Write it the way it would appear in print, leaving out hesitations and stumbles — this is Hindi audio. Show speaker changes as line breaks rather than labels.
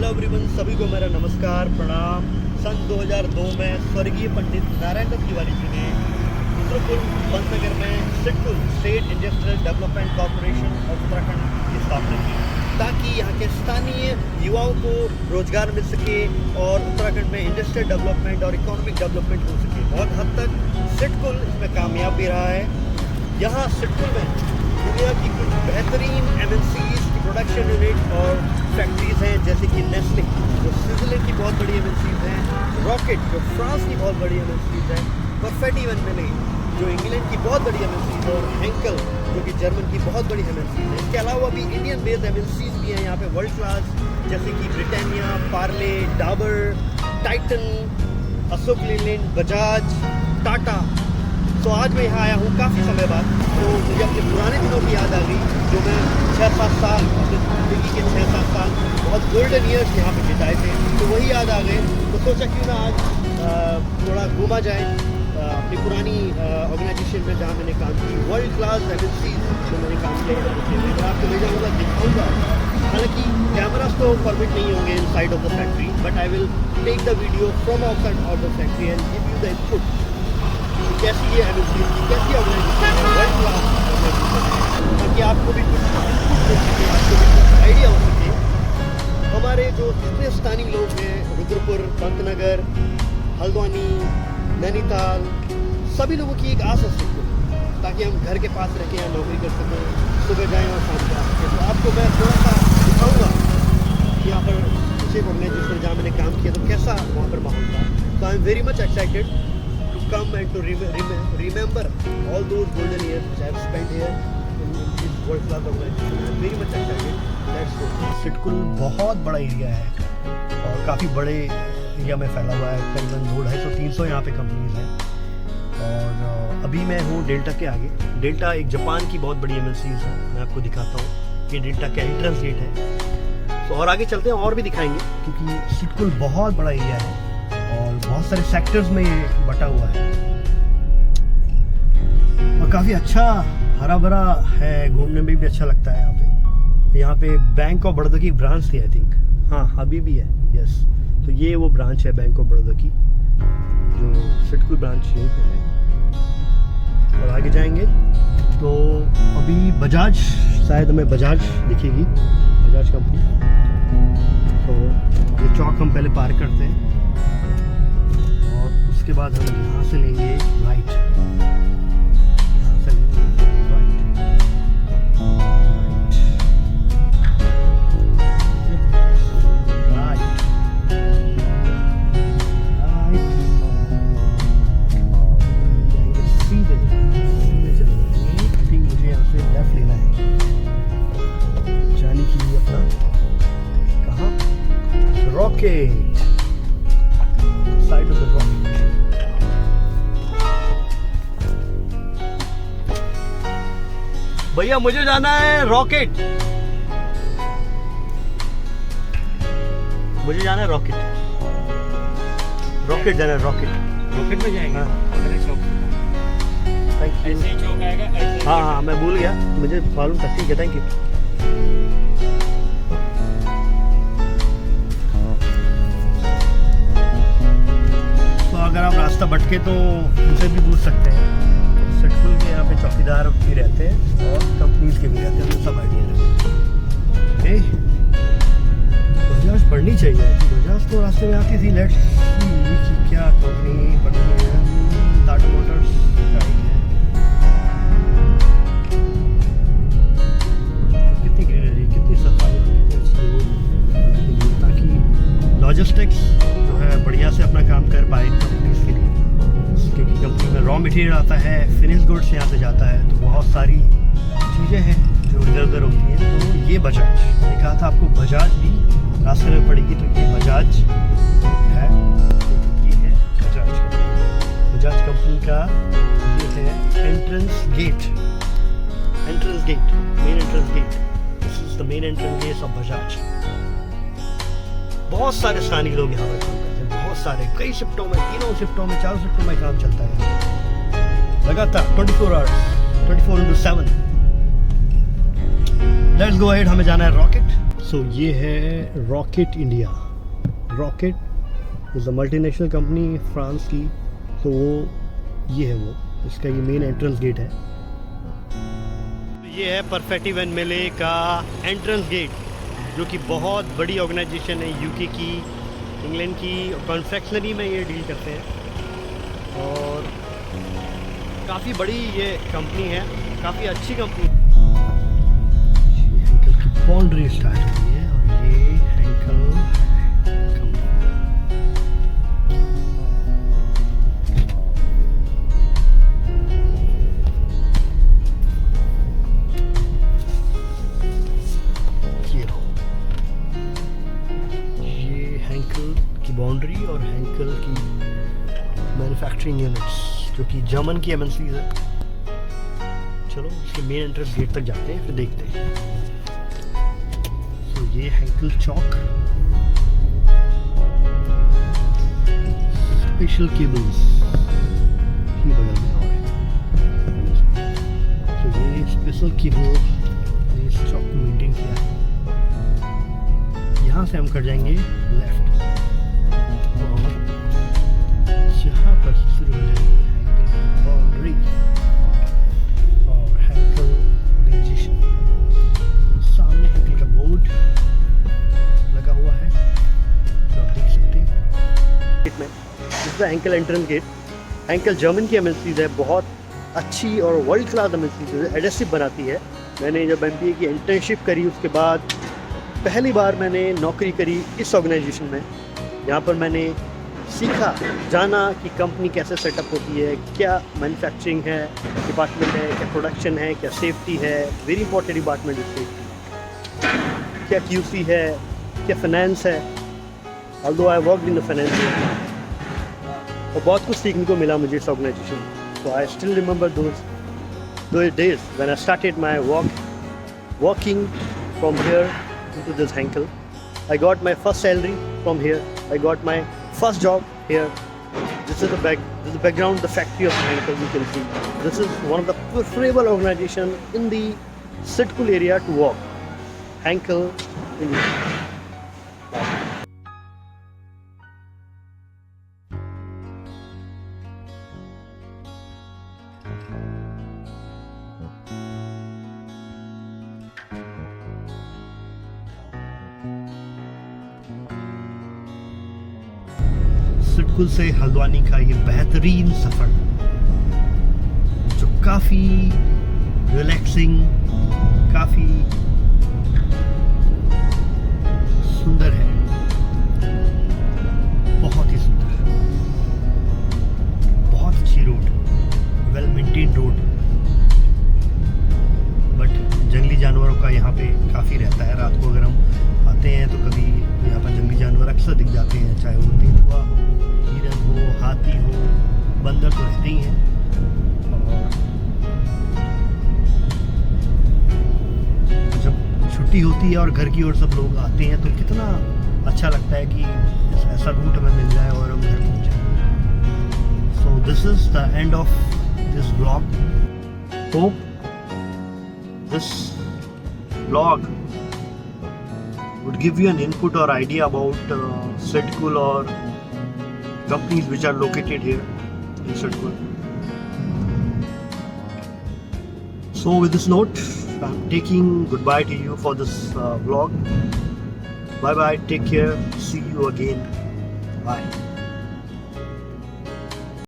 हेलो एवरीवन, सभी को मेरा नमस्कार प्रणाम। सन 2002 में स्वर्गीय पंडित नारायण दत्त तिवारी जी ने रुद्रपुर पंतनगर में SIDCUL state industrial development corporation of Uttarakhand की स्थापना की ताकि यहाँ के स्थानीय युवाओं को रोजगार मिल सके और उत्तराखंड में इंडस्ट्रियल डेवलपमेंट और इकोनॉमिक डेवलपमेंट हो सके। बहुत हद तक सिडकुल इसमें कामयाब भी रहा है। यहाँ सिडकुल में दुनिया की कुछ बेहतरीन MNCs की प्रोडक्शन यूनिट और फैक्ट्रीज हैं, जैसे कि नेस्ले जो स्विट्जरलैंड की बहुत बड़ी MNCs हैं, रॉकेट जो फ्रांस की बहुत बड़ी MNCs है, परफेक्ट इवन जो इंग्लैंड की बहुत बड़ी MNCs है और हेंकल जो कि जर्मन की बहुत बड़ी MNCs है। इसके अलावा भी इंडियन बेस्ड MNCs भी हैं यहाँ पे वर्ल्ड क्लास, जैसे कि ब्रिटानिया, पार्ले, डाबर, टाइटन, अशोक लेलैंड, बजाज, टाटा। तो आज मैं यहाँ आया हूँ काफ़ी समय बाद, तो मुझे अपने पुराने दिनों की याद आ गई जो मैं 6-7 साल अपने ज़िंदगी के 6-7 साल बहुत गोल्डन ईयर्स यहाँ पे बिताए थे, तो वही याद आ गए। तो सोचा क्यों ना आज थोड़ा घूमा जाए अपनी पुरानी ऑर्गेनाइजेशन में जहाँ मैंने काम की, वर्ल्ड क्लास MNCs जो मैंने काम किया है। मैं आपको ले जाऊँगा, दिखाऊँगा। हालांकि कैमरास तो परमिट नहीं होंगे inside of the factory, but I will take the video from outside of the factory and give you the input कैसी ये MNCs की कैसी ऑर्गेनाइजेशन है, वर्ल्ड क्लास ऑर्गेनाइजेशन है, ताकि आपको भी कुछ मिल सके, आपको भी कुछ आइडिया हो सके। हमारे जो जितने स्थानीय लोग हैं, रुद्रपुर, पंतनगर, हल्द्वानी, नैनीताल, सभी लोगों की एक आस है सिडकुल, ताकि हम घर के पास रह के यहाँ नौकरी कर सकें, सुबह जाएँ और शाम को आ सकें। तो आपको मैं थोड़ा सा दिखाऊँगा कि यहाँ पर किसी ऑर्गेनाइजेशन जहाँ मैंने काम किया तो कैसा वहाँ पर माहौल था। तो I am very much excited come and to remember all those golden years which I have spent here in this world class organization. I am very much excited. Let's go. SIDCUL बहुत बड़ा एरिया है और काफ़ी बड़े एरिया में फैला हुआ है। करीबन 200-300 यहाँ पे कंपनीज हैं। और अभी मैं हूँ डेल्टा के आगे। डेल्टा एक जापान की बहुत बड़ी MNCs है, मैं आपको दिखाता हूँ। ये डेल्टा का एंट्रेंस गेट है। तो और आगे चलते हैं और भी दिखाएंगे, क्योंकि सिडकुल बहुत बड़ा एरिया है और बहुत सारे सेक्टर्स में ये बटा हुआ है और काफ़ी अच्छा हरा भरा है, घूमने में भी अच्छा लगता है। यहाँ पे बैंक ऑफ बड़ौदा की ब्रांच थी, आई थिंक। हाँ, अभी भी है, यस। तो ये वो ब्रांच है बैंक ऑफ बड़ौदा की, जो सिडकुल ब्रांच यहीं पे है। और आगे जाएंगे तो अभी बजाज, शायद हमें बजाज दिखेगी, बजाज कंपनी। तो ये चौक हम पहले पार करते हैं, उसके बाद हम यहाँ से लेंगे राइट, यहाँ से लेंगे राइट, राइट, जाएंगे सीधे चलेंगे। ठीक, मुझे यहाँ से लेफ्ट लेना है, जाने के लिए अपना कहाँ, rocket, side of the rocket. भैया मुझे जाना है रॉकेट, मुझे जाना है रॉकेट, रॉकेट जाना है, रॉकेट में जाएंगे। Thank you. ऐसे ही चौक आएगा, ऐसे। हाँ, मैं भूल गया, मुझे मालूम था। ठीक है, थैंक यू। तो अगर आप रास्ता भटके तो उनसे भी पूछ सकते हैं। सिडकुल के यहाँ पे चौकीदार भी रहते हैं और कंपनीज के भी रहते हैं, उन्हें सब आइडिया रहते हैं। बजाज पढ़नी चाहिए, बजाज तो रास्ते में आती थी। लेट्स सी क्या कंपनी पढ़नी है। टाटा मोटर्स का ही है। कितनी ग्रीनरी, कितनी सफाई, ताकि लॉजिस्टिक्स जो है बढ़िया से अपना काम कर पाए कंपनीज के लिए, क्योंकि कंपनी में रॉ मटेरियल आता है, फिनिश गुड्स यहाँ से जाता है, तो बहुत सारी चीज़ें हैं जो इधर उधर होती हैं। तो ये बजाज, मैंने कहा था आपको बजाज भी रास्ते में पड़ेगी, तो ये बजाज है। तो ये है बजाज कंपनी, बजाज कंपनी का ये है entrance gate, main entrance gate. This is the main entrance gate of Bajaj. बहुत सारे स्थानीय लोग यहाँ पर काम करते हैं, बहुत सारे, कई शिफ्टों में, 3 शिफ्टों में, 4 शिफ्टों में काम चलता है लगातार, 24 आवर्स, 24/7। लेट्स गो अहेड, हमें जाना है रॉकेट। सो ये है rocket India. Rocket is a multinational company France की। तो वो ये है, वो इसका ये मेन एंट्रेंस गेट है। ये है परफेक्टिव एंड मेले का एंट्रेंस गेट, जो कि बहुत बड़ी ऑर्गेनाइजेशन है, यूके की, इंग्लैंड की, कॉन्फेक्शनरी में ये डील करते हैं और काफ़ी बड़ी ये कंपनी है, काफ़ी अच्छी कंपनी। हैंकल की बाउंड्री स्टार्ट हुई है और ये हैंकल बाउंड्री और हैंकल की मैन्युफैक्चरिंग यूनिट्स, जो कि जर्मन की एमएनसीज है। चलो इसके मेन एंट्रेंस गेट तक जाते हैं, फिर देखते हैं। तो ये हैंकल चौक, स्पेशल केबल्स ही बगल में और है। तो ये स्पेशल केबल इस चौक को मेंटेन किया है। यहाँ से हम कर जाएंगे लेफ्ट, यहाँ पर शुरू हो जाएगी हैंकल बाउंड्री और हैंकल ऑर्गेनाइजेशन। सामने हैंकल का बोर्ड लगा हुआ है, जो आप देख सकते हैं। गेट में this is Henkel entrance gate. Henkel German की एमएनसीज है, बहुत अच्छी और वर्ल्ड क्लास एमएनसीज है, एडेसिव बनाती है। मैंने जब एमबीए की इंटर्नशिप करी, उसके बाद पहली बार मैंने नौकरी करी इस ऑर्गेनाइजेशन में। यहाँ पर मैंने सीखा, जाना कि कंपनी कैसे सेटअप होती है, क्या मैन्युफैक्चरिंग है डिपार्टमेंट है, क्या प्रोडक्शन है, क्या सेफ्टी है, वेरी इंपॉर्टेंट डिपार्टमेंट है सेफ्टी, क्या क्यूसी है, क्या फाइनेंस है। Although I worked in the finance, और बहुत कुछ सीखने को मिला मुझे इस ऑर्गेनाइजेशन में। So I still remember those days when I started my working from here into this Henkel. I got my first salary from here. I got my first job here. This is the background, the factory of Henkel. You can see this is one of the preferable organization in the Sitkul area to work. Henkel India. Sitkul से हल्द्वानी का ये बेहतरीन सफ़र, जो काफ़ी रिलैक्सिंग, काफ़ी सुंदर है, बहुत ही सुंदर, बहुत अच्छी road, well maintain road. But जंगली जानवरों का यहाँ पे काफ़ी रहता है। रात को अगर हम आते हैं तो कभी यहाँ पर जंगली जानवर अक्सर दिख जाते हैं, चाहे वो तेंदुआ हो, हिरन हो, हाथी हो, बंदर तो रहते ही हैं। और जब छुट्टी होती है और घर की ओर सब लोग आते हैं तो कितना अच्छा लगता है कि ऐसा रूट हमें मिल जाए और हम घर पहुँच जाए। So this is the end of this blog. Hope this blog would give you an input or idea about Sitkul or companies which are located here in Sitkul. So with this note, I'm taking goodbye to you for this vlog. Bye bye, take care, see you again, bye.